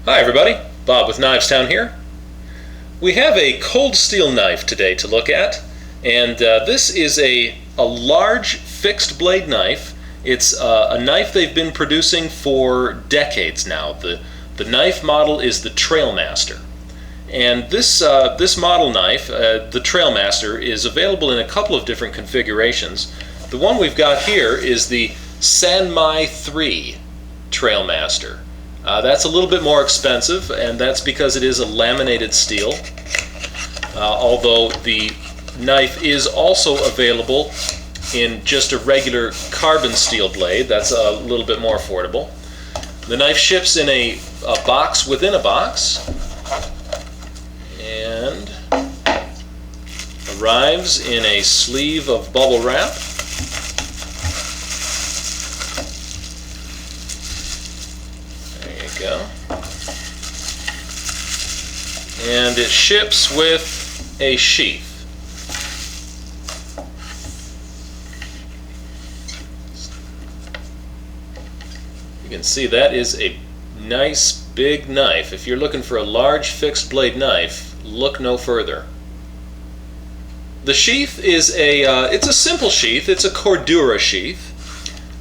Hi everybody, Bob with Knivestown here. We have a cold steel knife today to look at, and this is a large fixed blade knife. It's a knife they've been producing for decades now. The knife model is the Trailmaster, and this model knife, the Trailmaster, is available in a couple of different configurations. The one we've got here is the Sanmai 3 Trailmaster. That's a little bit more expensive, and that's because it is a laminated steel, although the knife is also available in just a regular carbon steel blade. That's a little bit more affordable. The knife ships in a box within a box and arrives in a sleeve of bubble wrap. Go. And it ships with a sheath. You can see that is a nice big knife. If you're looking for a large fixed blade knife, look no further. The sheath is it's a simple sheath. It's a Cordura sheath,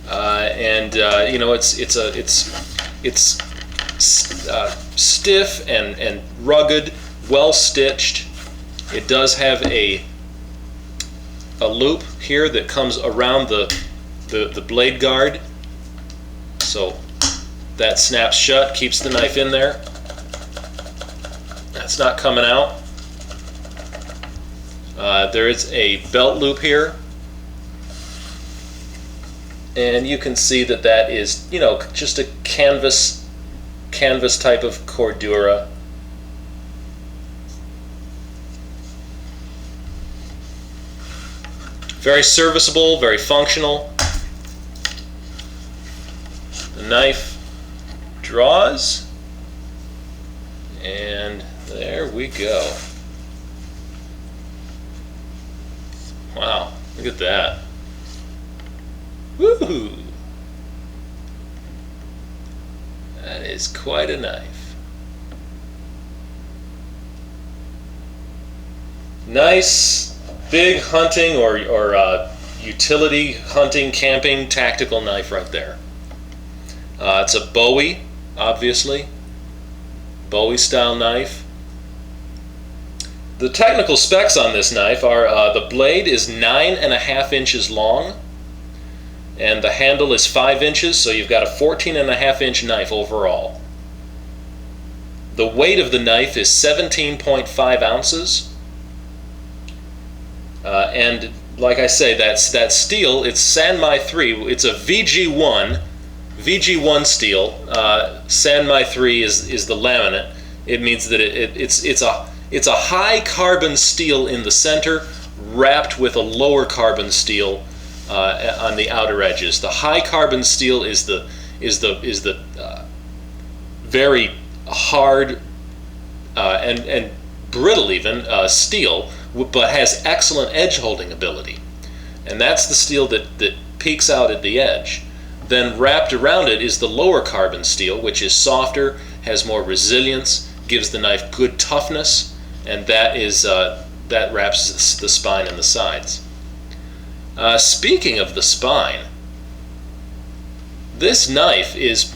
you know, it's stiff and rugged, well stitched. It does have a loop here that comes around the blade guard, so that snaps shut, keeps the knife in there. That's not coming out. There is a belt loop here, and you can see that that is, you know, just a canvas type of Cordura. Very serviceable, very functional. The knife draws, and there we go. Wow, look at that. Woohoo! That is quite a knife. Nice, big hunting or utility hunting, camping, tactical knife right there. It's a Bowie, obviously. Bowie style knife. The technical specs on this knife are the blade is 9.5 inches long, and the handle is 5 inches, so you've got a 14.5 inch knife overall. The weight of the knife is 17.5 ounces, and like I say, that steel, it's Sanmai 3, it's a VG1 steel. Sanmai 3 is the laminate. It means that it's a high carbon steel in the center, wrapped with a lower carbon steel on the outer edges. The high carbon steel is the very hard and brittle even steel, but has excellent edge holding ability, and that's the steel that peaks out at the edge. Then wrapped around it is the lower carbon steel, which is softer, has more resilience, gives the knife good toughness, and that wraps the spine and the sides. Speaking of the spine, this knife is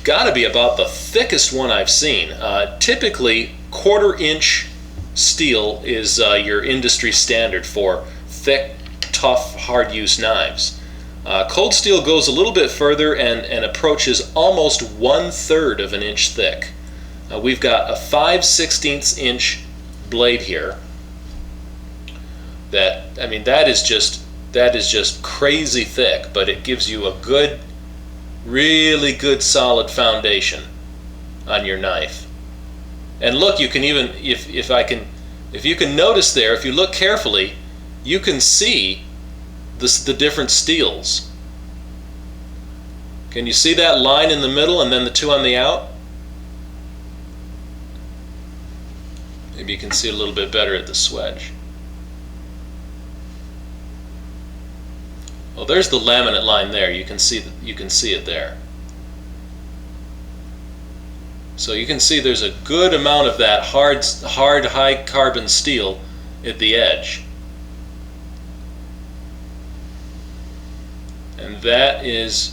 got to be about the thickest one I've seen. Typically, 1/4 inch steel is your industry standard for thick, tough, hard-use knives. Cold steel goes a little bit further and approaches almost 1/3 of an inch thick. We've got a 5/16 inch blade here. That is just crazy thick, but it gives you a good, really good solid foundation on your knife. And look, you can even, if you can notice there, if you look carefully, you can see the different steels. Can you see that line in the middle and then the two on the out? Maybe you can see a little bit better at the swedge. Well, there's the laminate line there. You can see it there. So you can see there's a good amount of that hard high carbon steel at the edge. And that is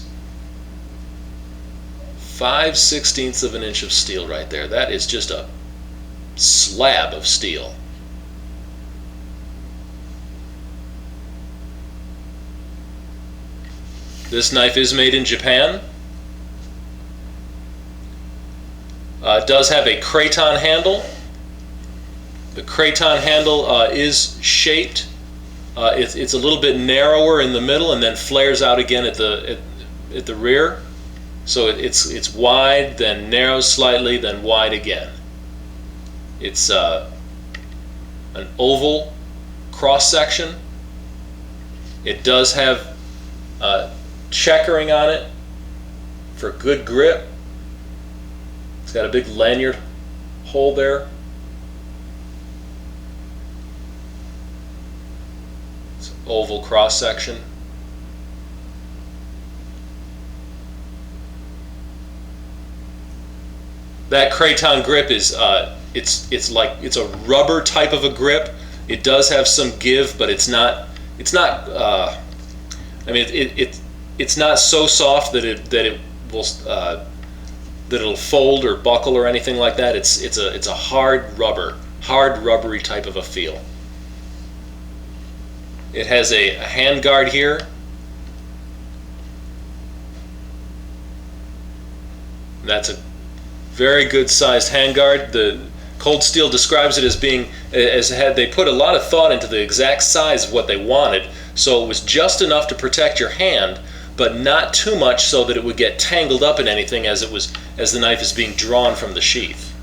5/16 of an inch of steel right there. That is just a slab of steel. This knife is made in Japan. It does have a craton handle. The craton handle is shaped. It's a little bit narrower in the middle and then flares out again at the rear. So it's wide, then narrows slightly, then wide again. It's an oval cross section. It does have checkering on it for good grip. It's got a big lanyard hole there. It's an oval cross section. That craton grip is it's a rubber type of a grip. It does have some give, but it's not I mean it's not so soft that it will that it'll fold or buckle or anything like that. It's a hard rubbery type of a feel. It has a hand guard here. That's a very good sized handguard. The Cold Steel describes it as being, they put a lot of thought into the exact size of what they wanted, so it was just enough to protect your hand, but not too much so that it would get tangled up in anything as the knife is being drawn from the sheath.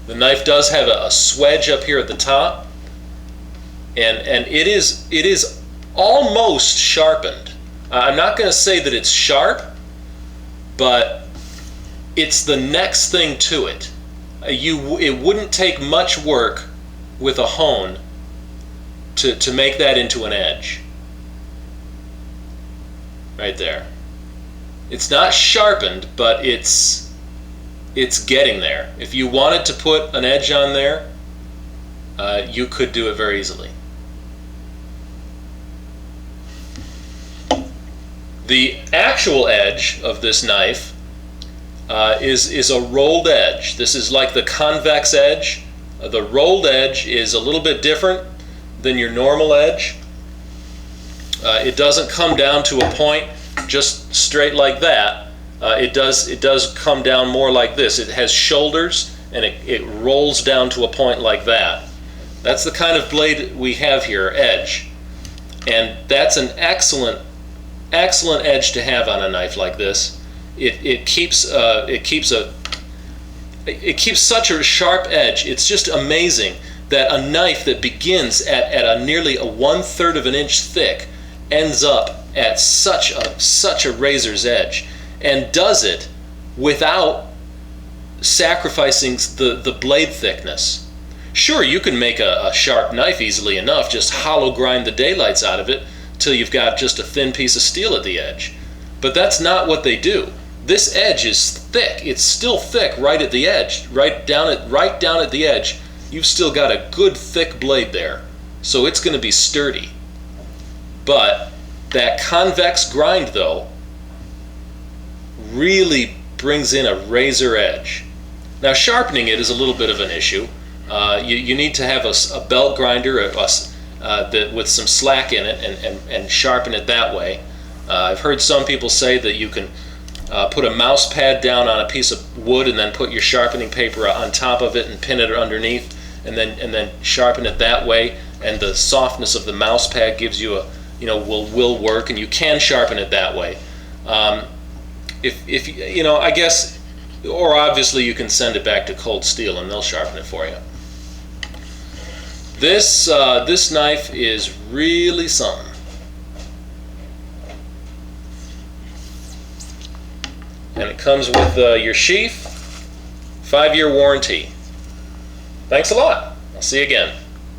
The knife does have a swedge up here at the top, and it is almost sharpened. I'm not going to say that it's sharp, but it's the next thing to it. It wouldn't take much work with a hone to make that into an edge. Right there. It's not sharpened, but it's getting there. If you wanted to put an edge on there, you could do it very easily. The actual edge of this knife is a rolled edge. This is like the convex edge. The rolled edge is a little bit different than your normal edge. It doesn't come down to a point just straight like that. It does come down more like this. It has shoulders and it rolls down to a point like that. That's the kind of blade we have here, edge. And that's an excellent edge to have on a knife like this. It keeps such a sharp edge. It's just amazing that a knife that begins at a nearly a 1/3 of an inch thick ends up at such a razor's edge, and does it without sacrificing the blade thickness. Sure, you can make a sharp knife easily enough, just hollow grind the daylights out of it till you've got just a thin piece of steel at the edge. But that's not what they do. This edge is thick. It's still thick right at the edge, right down at the edge. You've still got a good thick blade there, so it's going to be sturdy. But that convex grind, though, really brings in a razor edge. Now, sharpening it is a little bit of an issue. You need to have a belt grinder with some slack in it and sharpen it that way. I've heard some people say that you can put a mouse pad down on a piece of wood and then put your sharpening paper on top of it and pin it underneath, and then sharpen it that way, and the softness of the mouse pad gives you will work, and you can sharpen it that way. If I guess, or obviously you can send it back to Cold Steel and they'll sharpen it for you. This knife is really something. And it comes with your sheath, 5-year warranty. Thanks a lot. I'll see you again.